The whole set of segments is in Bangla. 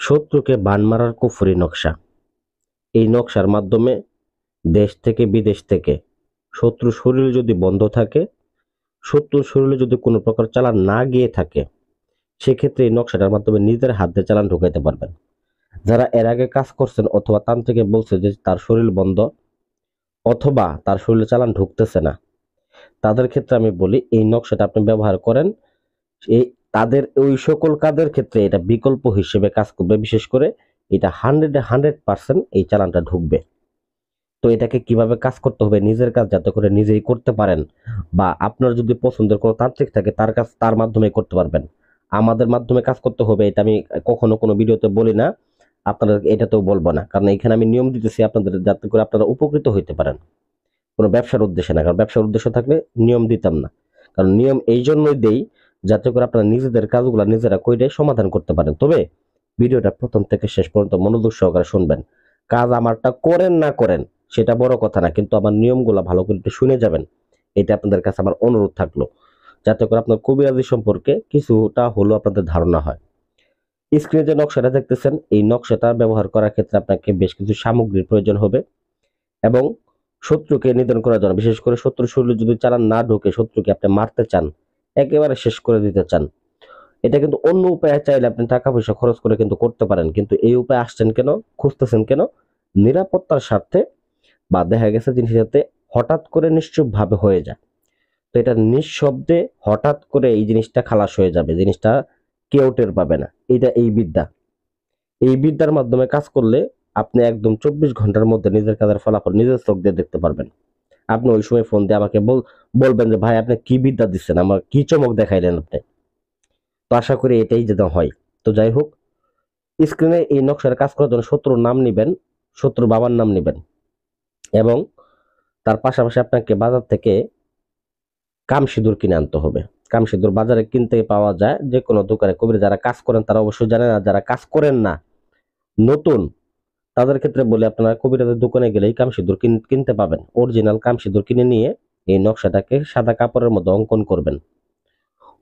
শত্রুকে বান মারার কুফরি নকশা। এই নকশার মাধ্যমে দেশ থেকে বিদেশ থেকে শত্রুর শরীর যদি বন্ধ থাকে, শত্রুর শরীরে যদি কোনো প্রকার চালান না গিয়ে থাকে, সেক্ষেত্রে এই নকশাটার মাধ্যমে নিজের হাত দিয়ে চালান ঢুকাইতে পারবেন। যারা এর আগে কাজ করছেন অথবা তান্ত্রিকে বলছে যে তার শরীর বন্ধ অথবা তার শরীরে চালান ঢুকতেছে না, তাদের ক্ষেত্রে আমি বলি এই নকশাটা আপনি ব্যবহার করেন। এই তাদের ওই সকল কাজের ক্ষেত্রে এটা বিকল্প হিসেবে কাজ করবে। বিশেষ করে এটা 100% এই চালানটা ঢুকবে। তো এটাকে কিভাবে কাজ করতে হবে, নিজের কাজ যাতে করে নিজেই করতে পারেন, বা আপনার যদি পছন্দের কোনো তান্ত্রিক থাকে তার কাজ তার মাধ্যমে করতে পারবেন। আমাদের মাধ্যমে কাজ করতে হবে এটা আমি কখনো কোনো ভিডিওতে বলি না, আপনাদের এটাতেও বলবো না, কারণ এখানে আমি নিয়ম দিতেছি আপনাদের যাতে করে আপনারা উপকৃত হইতে পারেন, কোনো ব্যবসার উদ্দেশ্যে না। কারণ ব্যবসার উদ্দেশ্য থাকলে নিয়ম দিতাম না। কারণ নিয়ম এই জন্যই দেই যাতে করে আপনারা নিজেদের কাজগুলো নিজেরা কইরে সমাধান করতে পারেন। তবে ভিডিওটা প্রথম থেকে শেষ পর্যন্ত মনোযোগ সহকারে শুনবেন। কাজ আমারটা করেন না করেন সেটা বড় কথা না, কিন্তু আমার নিয়মগুলো ভালো করে একটু শুনে যাবেন। এটা আপনাদের কাছে আমার অনুরোধ থাকলো, যাতে করে আপনার কবিরাজি সম্পর্কে কিছুটা হলেও আপনাদের ধারণা হয়। স্ক্রিনে যে নকশাটা দেখতেছেন, এই নকশাটা ব্যবহার করার ক্ষেত্রে আপনাকে বেশ কিছু সামগ্রীর প্রয়োজন হবে, এবং শত্রুকে নিধন করার জন্য, বিশেষ করে শত্রুর শরীরে যদি চালান না ঢোকে, শত্রুকে আপনি মারতে চান, একেবারে শেষ করে দিতে চান, এটা কিন্তু অন্য উপায়ে চাইলে আপনি টাকা পয়সা খরচ করে কিন্তু করতে পারেন। কিন্তু এই উপায়ে আসছেন কেন, খুঁজতেছেন কেন? নিরাপত্তার স্বার্থে, বা দেখা গেছে জিনিস যাতে হঠাৎ করে নিশ্চুপভাবে হয়ে যায়। তো এটা নিঃশব্দে হঠাৎ করে এই জিনিসটা খালাস হয়ে যাবে, জিনিসটা কেউ টের পাবে না। এটা এই বিদ্যা, এই বিদ্যার মাধ্যমে কাজ করলে আপনি একদম 24 ঘন্টার মধ্যে নিজের কাজের ফলাফল নিজের চোখ দিয়ে দেখতে পারবেন। আপনি ওই সময় ফোন দিয়ে আমাকে বলবেন যে ভাই আপনি কি বিদ্যা দিচ্ছেন, আমার কি চমক দেখাইলেন আপনি। তো আশা করি এটাই যেন হয়। তো যাই হোক, স্ক্রিনে এই নকশার কাজ করার জন্য শত্রুর নাম নিবেন, শত্রুর বাবার নাম নিবেন, এবং তার পাশাপাশি আপনাকে বাজার থেকে কামসিঁদুর কিনে আনতে হবে। কামসিঁদুর বাজারে কিনতে পাওয়া যায় যে কোনো দোকানে। কবির যারা কাজ করেন তারা অবশ্যই জানেন, আর যারা কাজ করেন না, নতুন, তাদের ক্ষেত্রে বলে আপনারা কবিরাজের দোকানে গেলেই কামসিঁদুর কিনতে পাবেন। অরিজিনাল কামসিঁদুর কিনে নিয়ে এই নকশাটাকে সাদা কাপড়ের মধ্যে অঙ্কন করবেন।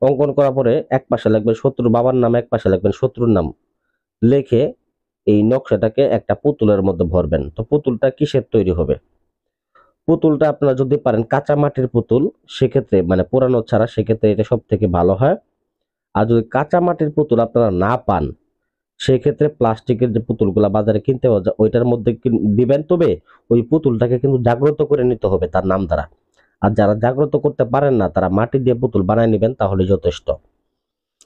অঙ্কন করার পরে এক পাশে লিখবেন শত্রুর বাবার নাম, এক পাশে লিখবেন শত্রুর নাম। লিখে এই নকশাটাকে একটা পুতুলের মধ্যে ভরবেন। তো পুতুলটা কিসের তৈরি হবে? পুতুলটা আপনারা যদি পারেন কাঁচা মাটির পুতুল, সেক্ষেত্রে মানে পোড়ানো ছাড়া, সেক্ষেত্রে এটা সব থেকে ভালো হয়। আর যদি কাঁচা মাটির পুতুল আপনারা না পান, সেক্ষেত্রে প্লাস্টিকের যে পুতুলগুলা বাজারে কিনতে পাওয়া যায় ওইটার মধ্যে দিবেন। তবে ওই পুতুলটাকে কিন্তু জাগ্রত করে নিতে হবে তার নাম দ্বারা। আর যারা জাগ্রত করতে পারেন না তারা মাটি দিয়ে পুতুল বানায় নেবেন, তাহলে যথেষ্ট।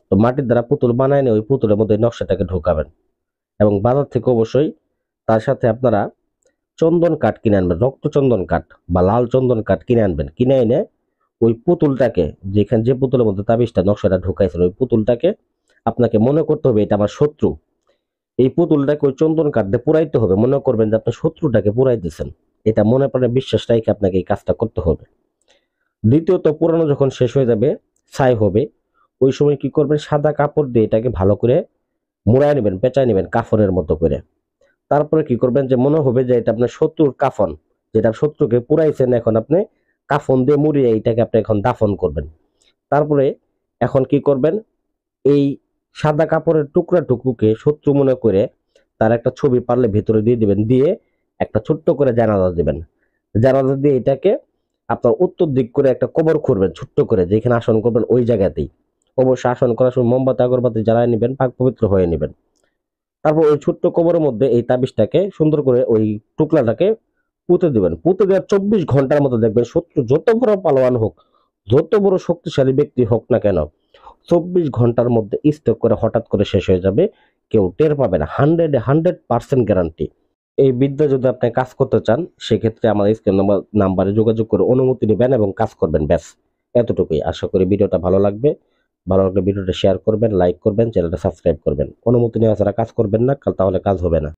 তো মাটির দ্বারা পুতুল বানায় নিয়ে ওই পুতুলের মধ্যে নকশাটাকে ঢোকাবেন, এবং বাজার থেকে অবশ্যই তার সাথে আপনারা চন্দন কাঠ কিনে আনবেন, রক্ত চন্দন কাঠ বা লাল চন্দন কাঠ কিনে আনবেন। কিনে এনে ওই পুতুলটাকে, যেখানে যে পুতুলের মধ্যে তাবিজটা নকশাটা ঢুকাইছেন, ওই পুতুলটাকে আপনাকে মনে করতে হবে এটা আমার শত্রু। এই পুতুলটাকে ওই চন্দন কাঠ দিয়ে পুরাইতে হবে। মনে করবেন যে আপনি শত্রুটাকে পুরাইতেছেন, এটা মনে প্রাণে বিশ্বাস রেখে আপনাকে এই কাজটা করতে হবে। দ্বিতীয়ত, পুরানো যখন শেষ হয়ে যাবে, ছাই হবে, ওই সময় কি করবেন, সাদা কাপড় দিয়ে এটাকে ভালো করে মুড়ায় নেবেন, পেঁচায় নেবেন কাফনের মতো করে। তারপরে কি করবেন, যে মনে হবে যে এটা আপনার শত্রুর কাফন, যেটা শত্রুকে পুরাইছেন, এখন আপনি কাফন দিয়ে মুড়িয়ে এইটাকে আপনি এখন দাফন করবেন। তারপরে এখন কি করবেন, এই সাদা কাপড়ের টুকরা টুকরুকে শত্রু মনে করে তার একটা ছবি পারলে ভেতরে দিয়ে দিবেন, দিয়ে একটা ছোট্ট করে জানাজা দিবেন। জানাজা দিয়ে এটাকে আপনার উত্তর দিক করে একটা কবর খুঁড়বেন ছোট্ট করে, যেখানে আসন করবেন ওই জায়গাতেই। অবশ্যই আসন করার সময় মোমবাতি আগরবাতি জ্বালায় নেবেন, পাক পবিত্র হয়ে নেবেন। তারপর ওই ছোট্ট কবরের মধ্যে এই তাবিজটাকে সুন্দর করে ওই টুকরাটাকে পুঁতে দিবেন। পুঁতে দেওয়ার 24 ঘন্টার মতো দেখবেন শত্রু যত বড় পালোয়ান হোক, যত বড় শক্তিশালী ব্যক্তি হোক না কেন, 24 ঘন্টার মধ্যে স্টক করে হঠাৎ করে শেষ হয়ে যাবে, কেউ টের পাবে না। 100% গ্যারান্টি। এই বিদ্যা যদি আপনি কাজ করতে চান, সেক্ষেত্রে আমাদের স্ক্রিন নাম্বারে যোগাযোগ করে অনুমতি নেবেন এবং কাজ করবেন, ব্যাস এতটুকুই। আশা করি ভিডিওটা ভালো লাগবে। ভালো লাগলে ভিডিওটা শেয়ার করবেন, লাইক করবেন, চ্যানেলটা সাবস্ক্রাইব করবেন। অনুমতি নেওয়া ছাড়া কাজ করবেন না, তাহলে কাজ হবে না।